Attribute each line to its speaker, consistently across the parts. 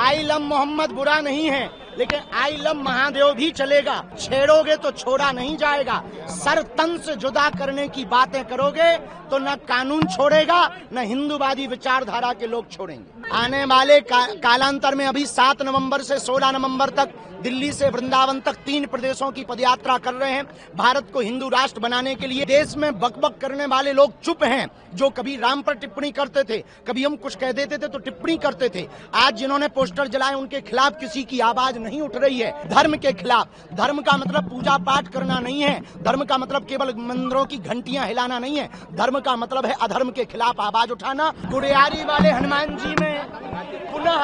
Speaker 1: I love Mohammad बुरा नहीं है, लेकिन आई लव महादेव भी चलेगा। छेड़ोगे तो छोड़ा नहीं जाएगा। सर तन से जुदा करने की बातें करोगे तो न कानून छोड़ेगा न हिंदूवादी विचारधारा के लोग छोड़ेंगे। आने वाले कालांतर में अभी 7 नवंबर से 16 नवंबर तक दिल्ली से वृंदावन तक 3 प्रदेशों की पदयात्रा कर रहे हैं। भारत को हिंदू राष्ट्र बनाने के लिए देश में बकबक करने वाले लोग चुप हैं, जो कभी राम पर टिप्पणी करते थे, कभी हम कुछ कह देते थे तो टिप्पणी करते थे। आज जिन्होंने पोस्टर जलाए उनके खिलाफ किसी की आवाज नहीं उठ रही है। धर्म के खिलाफ। धर्म का मतलब पूजा पाठ करना नहीं है। धर्म का मतलब केवल मंदिरों की घंटियां हिलाना नहीं है। धर्म का मतलब है अधर्म के खिलाफ आवाज उठाना। गुड़ियारी वाले हनुमान जी में पुनः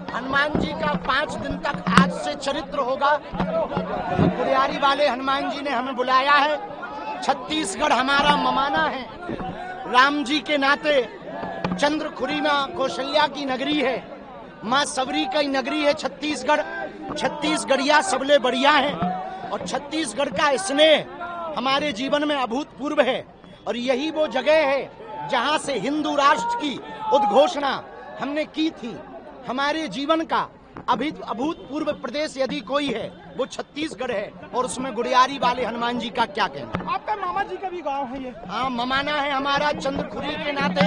Speaker 1: हनुमान जी का 5 दिन तक आज से चरित्र होगा। गुड़ियारी वाले हनुमान जी ने हमें बुलाया है। छत्तीसगढ़ हमारा ममाना है। राम जी के नाते चंद्रखुरीना कौशल्या की नगरी है, माँ सबरी की नगरी है छत्तीसगढ़। छत्तीसगढ़िया सबले बढ़िया है और छत्तीसगढ़ का स्नेह हमारे जीवन में अभूतपूर्व है। और यही वो जगह है जहाँ से हिंदू राष्ट्र की उद्घोषणा हमने की थी। हमारे जीवन का अभूतपूर्व प्रदेश यदि कोई है वो छत्तीसगढ़ है, और उसमें गुड़ियारी वाले हनुमान जी का क्या कहना।
Speaker 2: आपका मामा जी का भी गांव है ये?
Speaker 1: हाँ, ममाना है हमारा। चंद्रखुरी के नाते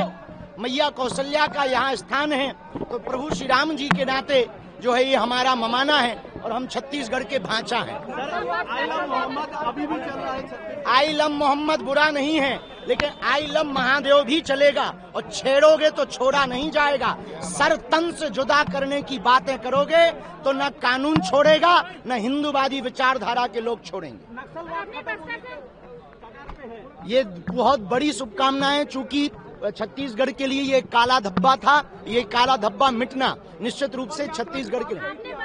Speaker 1: मैया कौशल्या का यहाँ स्थान है, तो प्रभु श्री राम जी के नाते जो है ये हमारा ममाना है और हम छत्तीसगढ़ के भांचा हैं।
Speaker 2: आई लव मोहम्मद अभी भी चल रहा है।
Speaker 1: आई लव मोहम्मद बुरा नहीं है, लेकिन आई लव महादेव भी चलेगा और छेड़ोगे तो छोड़ा नहीं जाएगा। सर तन से जुदा करने की बातें करोगे तो न कानून छोड़ेगा न हिंदूवादी विचारधारा के लोग छोड़ेंगे। ये बहुत बड़ी शुभकामनाएं, चूंकि छत्तीसगढ़ के लिए ये काला धब्बा था। ये काला धब्बा मिटना निश्चित रूप से छत्तीसगढ़ के लिए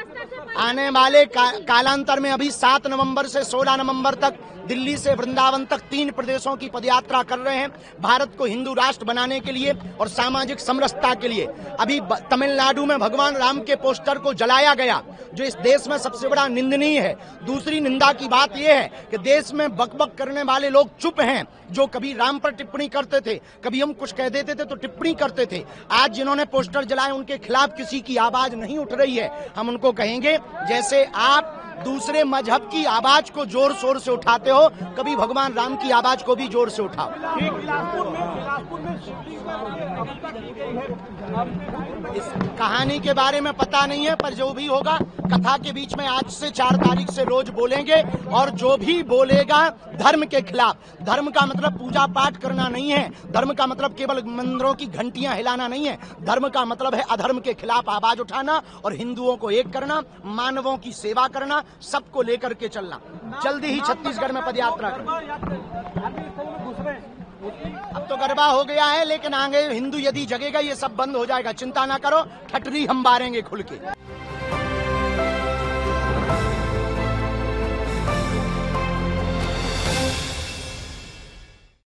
Speaker 1: आने वाले कालांतर में अभी 7 नवंबर से 16 नवंबर तक दिल्ली से वृंदावन तक 3 प्रदेशों की पदयात्रा कर रहे हैं। भारत को हिंदू राष्ट्र बनाने के लिए और सामाजिक समरसता के लिए। अभी तमिलनाडु में भगवान राम के पोस्टर को जलाया गया, जो इस देश में सबसे बड़ा निंदनीय है। दूसरी निंदा की बात यह है कि देश में बकबक करने वाले लोग चुप हैं, जो कभी राम पर टिप्पणी करते थे, कभी हम कुछ कह देते थे तो टिप्पणी करते थे। आज जिन्होंने पोस्टर जलाए उनके खिलाफ किसी की आवाज नहीं उठ रही है। हम उनको कहेंगे, जैसे आप दूसरे मजहब की आवाज को जोर शोर से उठाते हो, कभी भगवान राम की आवाज को भी जोर से उठाओ। इस कहानी के बारे में पता नहीं है, पर जो भी होगा कथा के बीच में आज से 4 तारीख से रोज बोलेंगे। और जो भी बोलेगा धर्म के खिलाफ। धर्म का मतलब पूजा पाठ करना नहीं है। धर्म का मतलब केवल मंदिरों की घंटियां हिलाना नहीं है। धर्म का मतलब है अधर्म के खिलाफ आवाज उठाना और हिंदुओं को एक करना, मानवों की सेवा करना, सबको लेकर के चलना। जल्दी ही छत्तीसगढ़ में पदयात्रा करना। अब तो गरबा हो गया है, लेकिन आगे हिंदू यदि जगेगा ये सब बंद हो जाएगा। चिंता ना करो, ठटरी हम बारेंगे खुल के।